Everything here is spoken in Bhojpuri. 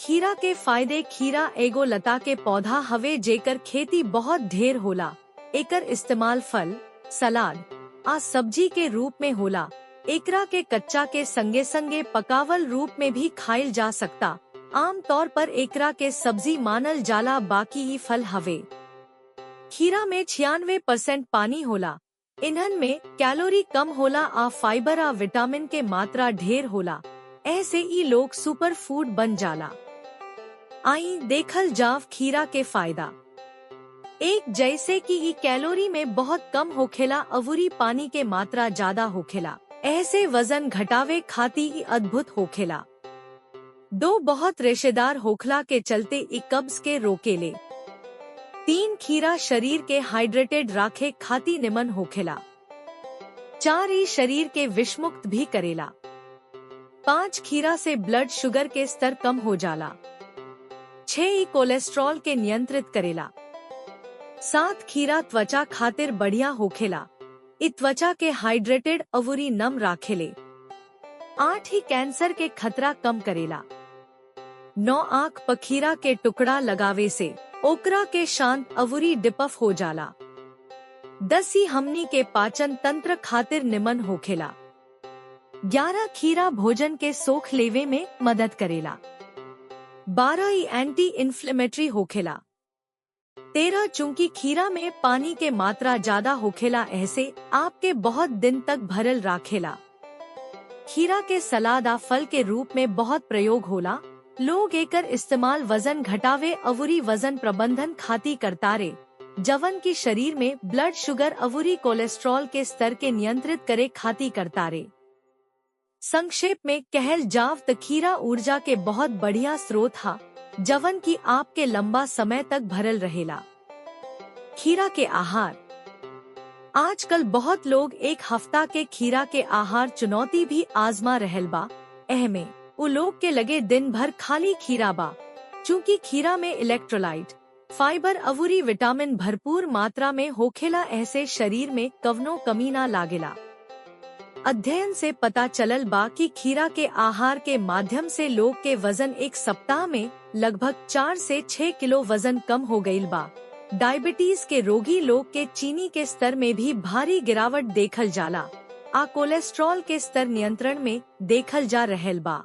खीरा के फायदे। खीरा एगो लता के पौधा हवे जेकर खेती बहुत ढेर होला। एकर इस्तेमाल फल, सलाद आ सब्जी के रूप में होला। एकरा के कच्चा के संगे संगे पकावल रूप में भी खाइल जा सकता। आम तौर पर एकरा के सब्जी मानल जाला, बाकी ही फल हवे। खीरा में 96% पानी होला। इन्हन में कैलोरी कम होला आ फाइबर आ विटामिन के मात्रा ढेर होला। ऐसे ई लोग सुपर फूड बन जाला। आई देखल जाव खीरा के फायदा। एक, जैसे कि ई कैलोरी में बहुत कम होखेला अवुरी पानी के मात्रा ज्यादा होखेला। ऐसे वजन घटावे खाती ई अद्भुत होखेला। 2, बहुत रेशेदार होखला के चलते ई कब्ज के रोकेले। 3, खीरा शरीर के हाइड्रेटेड राखे खाती निमन होखेला। 4, ई शरीर के विषमुक्त भी करेला। 5, खीरा से ब्लड शुगर के स्तर कम हो जाला। 6, ई कोलेस्ट्रॉल के नियंत्रित करेला। 7, खीरा त्वचा खातिर बढ़िया होखेला। इ त्वचा के हाइड्रेटेड अवुरी नम राखेले। 8, ही कैंसर के खतरा कम करेला। 9, आँख प खीरा के टुकड़ा लगावे से ओकरा के शांत अवुरी डिपफ हो जाला। 10, ही हमनी के पाचन तंत्र खातिर निमन होखेला। 11, खीरा भोजन के सोख लेवे में मदद करेला। 12, ही एंटी इन्फ्लेमेटरी होखेला। 13, चूंकि खीरा में पानी के मात्रा ज्यादा होखेला ऐसे आपके बहुत दिन तक भरल राखेला। खीरा के सलाद आ फल के रूप में बहुत प्रयोग होला। लोग एकर इस्तेमाल वजन घटावे अवुरी वजन प्रबंधन खाती करतारे, जवन की शरीर में ब्लड शुगर अवुरी कोलेस्ट्रॉल के स्तर के नियंत्रित करे खाती करतारे। संक्षेप में कहल जाव त खीरा ऊर्जा के बहुत बढ़िया स्रोत हा, जवन की आपके लंबा समय तक भरल रहेला। खीरा के आहार। आजकल बहुत लोग एक हफ्ता के खीरा के आहार चुनौती भी आजमा रहल बा। एहमे उ लोग के लगे दिन भर खाली खीरा बा। चूंकि खीरा में इलेक्ट्रोलाइट, फाइबर अवुरी विटामिन भरपूर मात्रा में होखेला, ऐसे शरीर में कवनो कमी ना लागेला। अध्ययन से पता चलल बा कि खीरा के आहार के माध्यम से लोग के वजन एक सप्ताह में लगभग 4 से 6 किलो वजन कम हो गईल बा। डायबिटीज के रोगी लोग के चीनी के स्तर में भी भारी गिरावट देखल जाला आ कोलेस्ट्रॉल के स्तर नियंत्रण में देखल जा रहल बा।